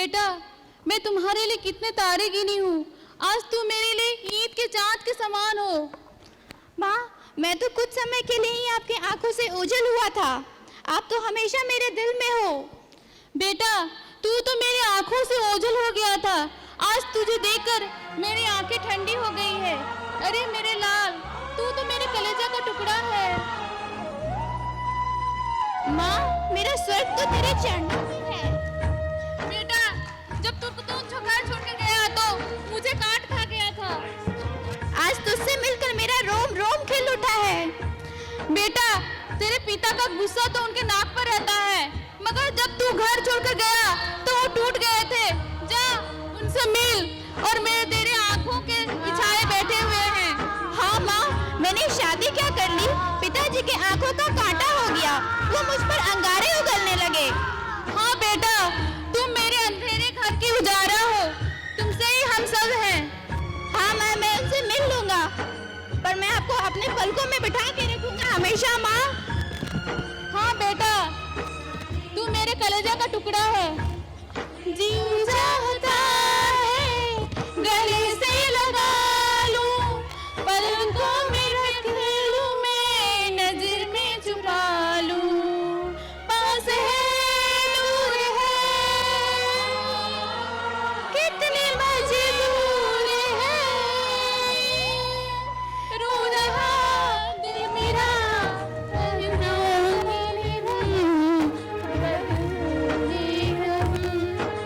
बेटा, मैं तुम्हारे लिए कितने तारे गिनी हूँ, आज तू मेरे लिए ईद के चाँद के समान हो। माँ, मैं तो कुछ समय के लिए ही आपकी आंखों से ओझल हुआ था, आप तो हमेशा मेरे दिल में हो। बेटा, तू तो मेरी आंखों से ओझल हो गया था, आज तुझे देखकर मेरी आंखें ठंडी हो गई है। अरे मेरे लाल, तू तो मेरे कलेजा का टुकड़ा है। माँ, मेरा स्वर्ग तो तेरे चरणों में है। बेटा, जब तू घर छोड़ के गया तो मुझे काट खा गया था। आज तुझसे मिलकर मेरा रोम रोम खिल उठा है। बेटा, तेरे पिता का गुस्सा तो उनके नाक पर रहता है, मगर जब तू घर छोड़कर गया तो वो टूट गए थे। जा उनसे मिल और मेरे तेरे आंखों के बिछाए बैठे हुए हैं। हाँ माँ, मैंने शादी क्या कर ली, पिताजी के आंखों का कांटा हो गया, वो मुझ पर अंगारे उगलने लगे। हाँ बेटा, तुम मेरे अंधेरे घर की उजाला हो, तुमसे ही हम सब हैं। हाँ माँ, मैं उनसे मिल लूंगा, पर मैं आपको अपने पलकों में बिठा के रखूंगा हमेशा। माँ हाँ बेटा, तू मेरे कलेजा का टुकड़ा है। जी चाहता है गले से लगा लूं, पलकों में रख लूं, मैं नजर में छुपा लूं, पास है दूर है, कितने मजबूर है, रो रहा दिल मेरा,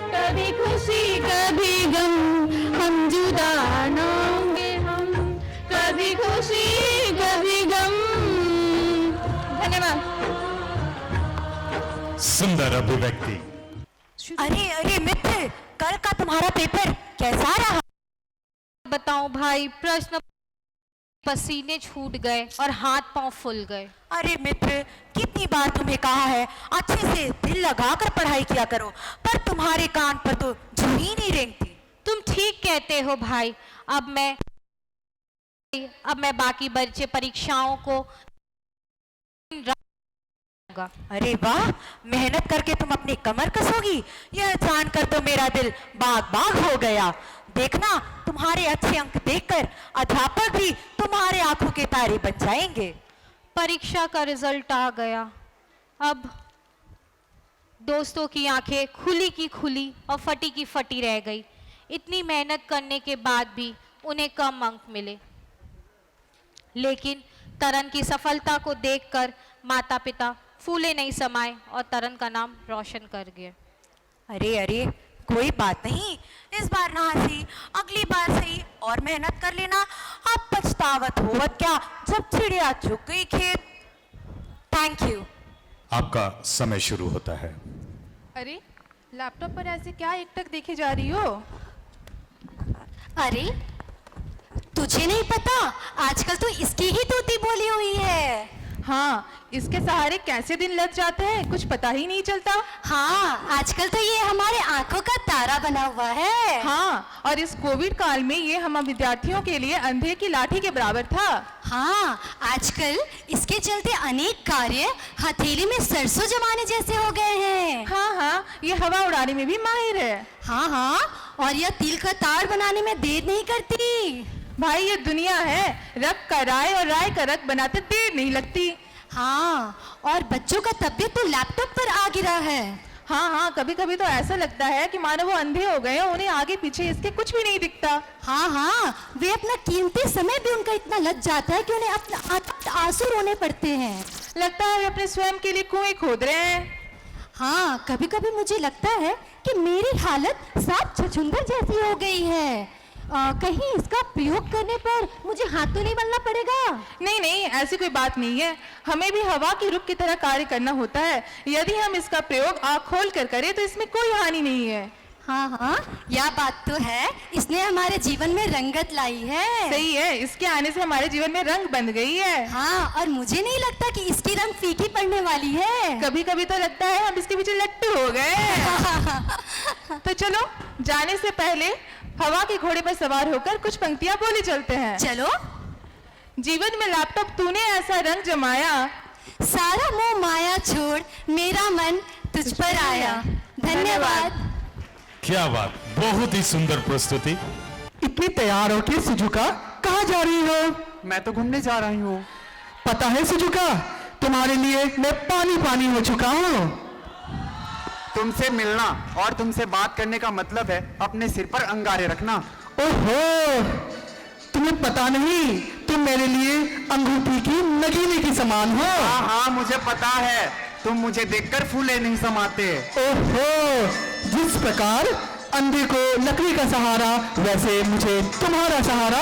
कभी खुशी कभी गम, हम जुदा ना होंगे हम, कभी खुशी कभी गम। धन्यवाद। सुंदर अभिव्यक्ति। अरे अरे मित्र, कल का तुम्हारा पेपर कैसा रहा? बताऊं भाई, प्रश्न पसीने छूट गए और हाथ पांव फूल गए। अरे मित्र, कितनी बार तुम्हें कहा है अच्छे से दिल लगाकर पढ़ाई किया करो, पर तुम्हारे कान पर तो जू ही नहीं रेंगती। तुम ठीक कहते हो भाई, अब मैं बाकी बचे परीक्षाओं को। अरे वाह, मेहनत करके तुम अपनी कमर कसोगी, यह जानकर तो मेरा दिल बाग बाग हो गया। देखना, तुम्हारे अच्छे अंक देखकर अध्यापक भी तुम्हारे आंखों के तारे बन जाएंगे। परीक्षा का रिजल्ट आ गया, अब दोस्तों की आंखें खुली की खुली और फटी की फटी रह गई। इतनी मेहनत करने के बाद भी उन्हें कम अंक मिले, लेकिन तरन की सफलता को देखकर माता पिता फूले नहीं समाये और तरन का नाम रोशन कर गए। अरे अरे, कोई बात नहीं, इस बार ना हंसी, अगली बार सही और मेहनत कर लेना। अब पछतावत होवत क्या, जब चिड़िया चुग गई खेत। Thank you. आपका समय शुरू होता है। अरे, लैपटॉप पर ऐसे क्या एकटक देखे जा रही हो? अरे, तुझे नहीं पता, आजकल तो इसकी ही तूती बोली हुई है। हाँ, इसके सहारे कैसे दिन लग जाते हैं, कुछ पता ही नहीं चलता। हाँ, आजकल तो ये हमारे आंखों का तारा बना हुआ है। हाँ, और इस कोविड काल में ये हम विद्यार्थियों के लिए अंधे की लाठी के बराबर था। हाँ, आजकल इसके चलते अनेक कार्य हथेली में सरसों जमाने जैसे हो गए हैं। हाँ हाँ, ये हवा उड़ाने में भी माहिर है। हाँ हाँ, और यह तिल का तार बनाने में देर नहीं करती। भाई, ये दुनिया है, रग का राय और राय का रग बनाते देर नहीं लगती। हाँ, और बच्चों का तबियत तो लैपटॉप पर आ गिरा है। हाँ हाँ, कभी कभी तो ऐसा लगता है कि मानो वो अंधे हो गए हैं, उन्हें आगे पीछे इसके कुछ भी नहीं दिखता। हाँ हाँ, वे अपना कीमती समय भी उनका इतना लग जाता है कि उन्हें अपना आंसू रोने पड़ते हैं। लगता है वे अपने स्वयं के लिए कुएं खोद रहे हैं। हाँ, कभी कभी मुझे लगता है कि मेरी हालत सांप छछूंदर जैसी हो गई है। कहीं इसका प्रयोग करने पर मुझे हाथ तो नहीं मलना पड़ेगा? नहीं नहीं, ऐसी कोई बात नहीं है, हमें भी हवा की रुख की तरह कार्य करना होता है। यदि हम इसका प्रयोग आँख खोल कर करें तो इसमें कोई हानि नहीं है। हाँ हाँ, यह बात तो है, इसने हमारे जीवन में रंगत लाई है। सही है, इसके आने से हमारे जीवन में रंग बन गई है। हाँ, और मुझे नहीं लगता कि इसकी रंग फीकी पड़ने वाली है। कभी कभी तो लगता है हम इसके पीछे लट्टू हो गए। तो चलो, जाने से पहले हवा के घोड़े पर सवार होकर कुछ पंक्तियां बोले चलते हैं। चलो। जीवन में लैपटॉप तूने ऐसा रंग जमाया, सारा मोह माया छोड़ मेरा मन तुझ पर आया। धन्यवाद। क्या बात, बहुत ही सुंदर प्रस्तुति। इतनी तैयार हो के सुजुका कहाँ जा रही हो? मैं तो घूमने जा रही हूँ। पता है सुजुका, तुम्हारे लिए मैं पानी पानी हो चुका हूँ। तुमसे मिलना और तुमसे बात करने का मतलब है अपने सिर पर अंगारे रखना। ओहो, तुम्हें पता नहीं, तुम मेरे लिए अंगूठी की नगीने की समान हो। हाँ हाँ मुझे पता है, तुम मुझे देखकर फूले नहीं समाते। ओहो, जिस प्रकार अंधे को लकड़ी का सहारा, वैसे मुझे तुम्हारा सहारा।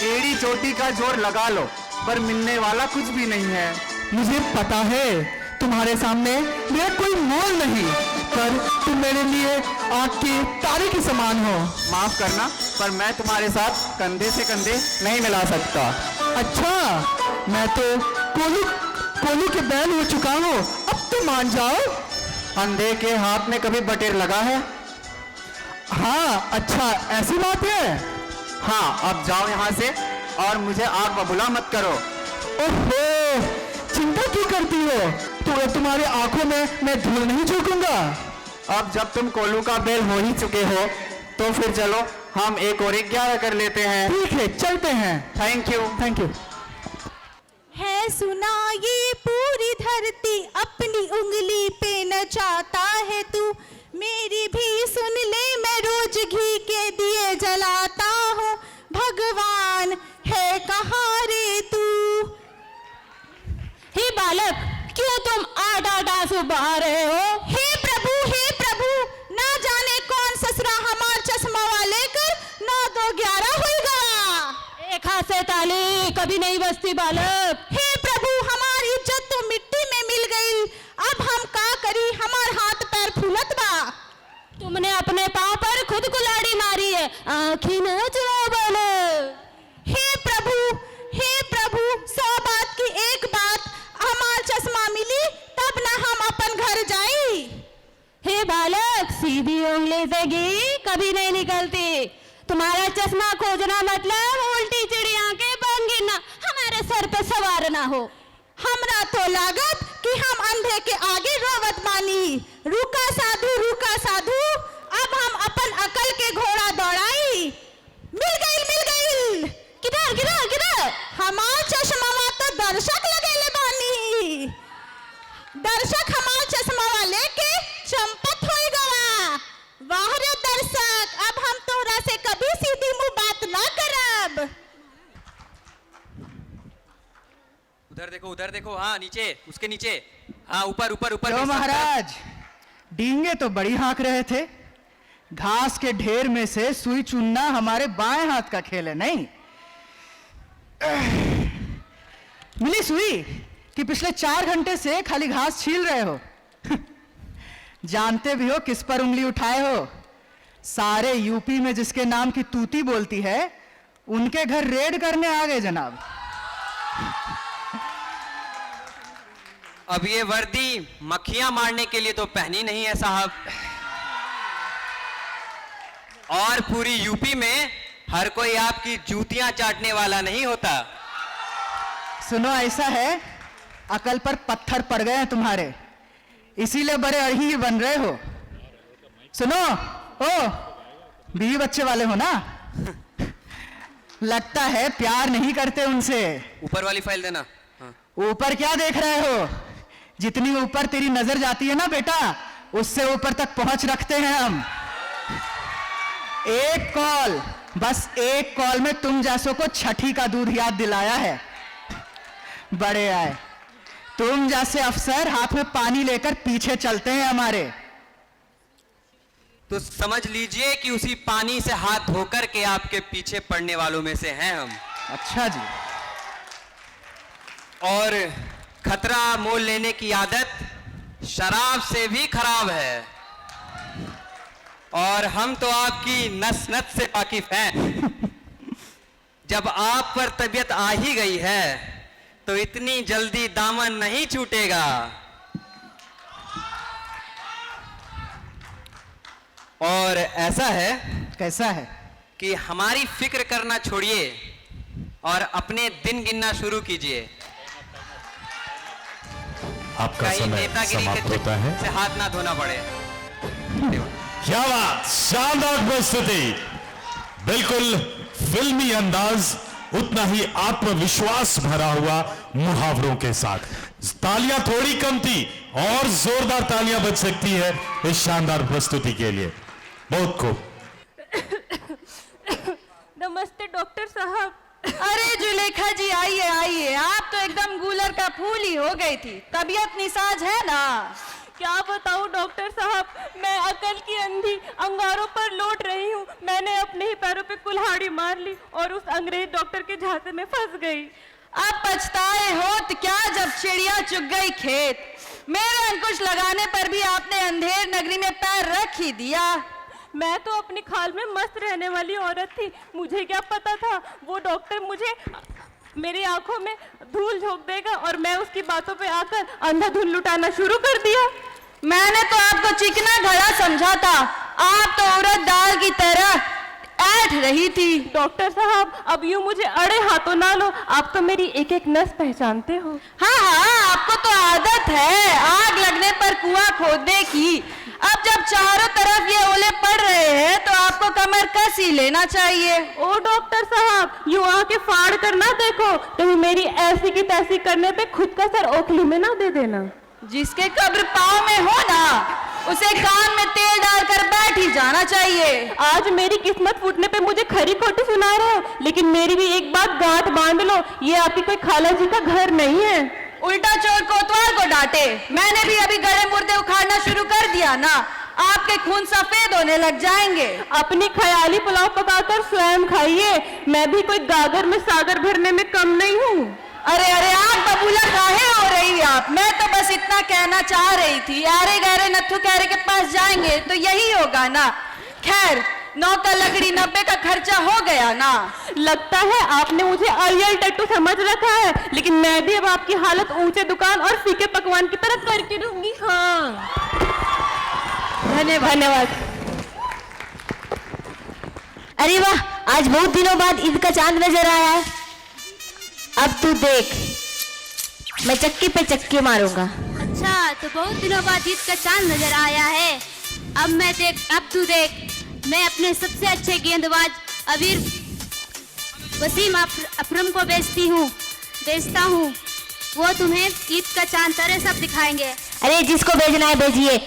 एड़ी चोटी का जोर लगा लो, पर मिलने वाला कुछ भी नहीं है। मुझे पता है तुम्हारे सामने मेरा कोई मोल नहीं, पर तुम मेरे लिए आँख के तारे के समान हो। माफ करना, पर मैं तुम्हारे साथ कंधे से कंधे नहीं मिला सकता। अच्छा, मैं तो कोलू के बैल हो चुका हूँ, अब तो मान जाओ। अंधे के हाथ में कभी बटेर लगा है? हाँ, अच्छा ऐसी बात है। हाँ, अब जाओ यहाँ से और मुझे आग बबूला मत करो। ओहो, चिंता क्यों करती हो? तो तुम्हारे आंखों में मैं धूल नहीं झोंकूंगा। अब जब तुम कोलू का बैल हो ही चुके हो, तो फिर चलो हम एक और 11 कर लेते हैं। ठीक है, चलते हैं। Thank you. Thank you. है सुना ये पूरी धरती अपनी उंगली पे नचाता है तू, मेरी भी सुन ले, मैं रोज घी के दिए जलाता हूँ, भगवान है कहाँ रे तू। हे बालक, क्यों तुम आठ बहा रहे हो? हे प्रभु, ना जाने कौन ससुरा हमार चश्मा वाले कर 9-2-11 होगा। एक हाथ से ताली कभी नहीं बजती बालक। हे प्रभु, हमारी इज्जत तो मिट्टी में मिल गई, अब हम का करी, हमार हाथ पैर फूलत बा। तुमने अपने पाँव पर खुद कुल्हाड़ी मारी है, आँखी न चुराओ बालक। हे प्रभु, 100 बात की एक बात, हमार चश्मा मिली तब ना हम अपन घर जाई। हे बालक, सीधी उंगली से घी कभी नहीं निकलती। तुम्हारा चश्मा खोजना मतलब उल्टी चिड़िया के पंख गिरना, हमारे सर पे सवार ना हो। हमरा तो लागत कि हम अंधे के आगे रोवत बानी। रुका साधु, अब हम अपन अकल के घोड़ा दौड़ाई। मिल गई। किधर? हमार चश्मा तो दर्शक लगेले बानी। दर्शक हमार चश्मा वाले के चंपत होई गवा। वाह रे दर्शक, अब हम तोरा से कभी सीधी मुंह बात ना करब। उधर देखो, हाँ नीचे, उसके नीचे, हाँ ऊपर। क्यों महाराज, डींगे तो बड़ी हाँक रहे थे। घास के ढेर में से सुई चुनना हमारे बाएं हाथ का खेल है, नहीं? मिली सुई कि पिछले 4 घंटे से खाली घास छील रहे हो। जानते भी हो किस पर उंगली उठाए हो? सारे यूपी में जिसके नाम की तूती बोलती है, उनके घर रेड करने आ गए जनाब। अब ये वर्दी मक्खियां मारने के लिए तो पहनी नहीं है साहब, और पूरी यूपी में हर कोई आपकी जूतियां चाटने वाला नहीं होता। सुनो, ऐसा है, अकल पर पत्थर पड़ गए हैं तुम्हारे, इसीलिए बड़े अड़ही बन रहे हो। सुनो, ओ बीवी बच्चे वाले हो ना? लगता है प्यार नहीं करते उनसे। ऊपर वाली फाइल देना। हाँ। ऊपर क्या देख रहे हो? जितनी ऊपर तेरी नजर जाती है ना बेटा, उससे ऊपर तक पहुंच रखते हैं हम। एक कॉल, बस एक कॉल में तुम जैसों को छठी का दूध याद दिलाया है। बड़े आए, तुम जैसे अफसर हाथ में पानी लेकर पीछे चलते हैं हमारे। तो समझ लीजिए कि उसी पानी से हाथ धोकर के आपके पीछे पड़ने वालों में से हैं हम। अच्छा जी। और खतरा मोल लेने की आदत शराब से भी खराब है, और हम तो आपकी नस नस से वाकिफ हैं। जब आप पर तबीयत आ ही गई है तो इतनी जल्दी दामन नहीं छूटेगा। और ऐसा है, कैसा है कि हमारी फिक्र करना छोड़िए और अपने दिन गिनना शुरू कीजिए। आपका कहीं समय नेतागिरी के समाप्त होता है। से हाथ ना धोना पड़े। क्या बात, शानदार प्रस्तुति, बिल्कुल फिल्मी अंदाज, उतना ही आत्मविश्वास भरा हुआ मुहावरों के साथ। तालियां थोड़ी कम थी और जोरदार तालियां बज सकती है इस शानदार प्रस्तुति के लिए। बहुत खूब। नमस्ते डॉक्टर साहब। अरे जुलेखा जी आइए आइए, आप तो एकदम गूलर का फूल ही हो गई थी। तबीयत निसाज है ना? क्या बताऊं डॉक्टर साहब, मैं अकल की अंधी अंगारों पर लौट रही हूँ। मैंने अपने ही पैरों पे कुल्हाड़ी मार ली और उस अंग्रेज डॉक्टर के झांसे में फंस गई। अब पछताए होत क्या जब चिड़िया चुग गई खेत। मेरे अंकुश लगाने पर भी आपने अंधेर नगरी में पैर रख ही दिया। मैं तो अपनी खाल में मस्त रहने वाली औरत थी, मुझे क्या पता था वो डॉक्टर मुझे मेरी आंखों में धूल झोंक देगा और मैं उसकी बातों पे आकर अंधाधुन लुटाना शुरू कर दिया। मैंने तो आपको चिकना घड़ा समझा था, आप तो औरत दाल की तरह ऐठ रही थी। डॉक्टर साहब अब यूं मुझे अड़े हाथों ना लो, आप तो मेरी एक एक नस पहचानते हो। हाँ हाँ, आपको तो आदत है आग लगने पर कुआं खोदने की। अब जब चारों तरफ ये ओले पड़ रहे हैं तो आपको कमर कस ही लेना चाहिए। ओ डॉक्टर साहब यूं आके फाड़ कर ना देखो, कहीं मेरी ऐसी की तैसी करने पे खुद का सर ओखली में ना दे देना। जिसके कब्र पाँव में हो ना उसे कान में तेल डालकर बैठ ही जाना चाहिए। आज मेरी किस्मत फूटने पे मुझे खरी खोटी सुना रहे हो, लेकिन मेरी भी एक बात गांठ बांध लो, ये आपकी कोई खाला जी का घर नहीं है। उल्टा चोर कोतवाल को डांटे, मैंने भी अभी गड़े मुर्दे उखाड़ना शुरू कर दिया ना, आपके खून सफेद होने लग जाएंगे। अपनी ख्याली पुलाव पकाकर स्वयं खाइए, मैं भी कोई गागर में सागर भरने में कम नहीं हूँ। अरे अरे आग बबूला काहे हो रही आप, मैं तो बस इतना कहना चाह रही थी, यारे गहरे नत्थु कहरे के पास जाएंगे तो यही होगा ना। खैर 9 का लकड़ी 90 का खर्चा हो गया ना। लगता है आपने मुझे अरियल टट्टू समझ रखा है, लेकिन मैं भी अब आपकी हालत ऊंचे दुकान और फीके पकवान की तरह करके रहूंगी। हाँ धन्यवाद। अरे वाह, आज बहुत दिनों बाद ईद का चांद नजर आया है। अब तू देख, मैं चक्की पे चक्की मारूंगा। अच्छा, तो बहुत दिनों बाद ईद का चांद नजर आया है। अब तू देख, मैं अपने सबसे अच्छे गेंदबाज अबीर वसीम अफरम को बेचता हूँ। वो तुम्हें ईद का चांद तारे सब दिखाएंगे। अरे जिसको भेजना है भेजिए,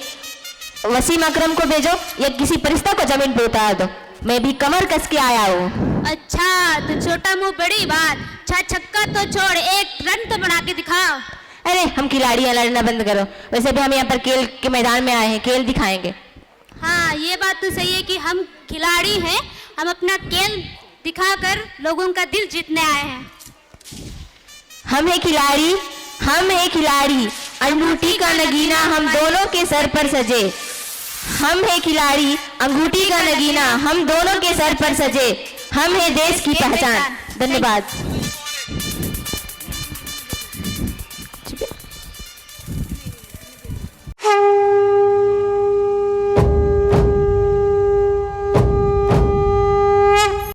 वसीम अकरम को भेजो या किसी फरिश्ता को जमीन पे उतार दो, मैं भी कमर कस के आया हूँ। अच्छा, तो छोटा मुंह बड़ी बात, छक्का तो छोड़, एक रन तो बना के दिखाओ। अरे हम खिलाड़ियाँ, लड़ना बंद करो। वैसे भी हम यहाँ पर खेल के मैदान में आए हैं, खेल दिखाएंगे। हाँ ये बात तो सही है कि हम खिलाड़ी हैं, हम अपना खेल दिखाकर लोगों का दिल जीतने आए हैं। हम है खिलाड़ी, अंगूठी का नगीना हम दोनों के सर पर सजे। हम है खिलाड़ी, अंगूठी का नगीना हम दोनों के सर पर सजे। हम है देश की पहचान। धन्यवाद।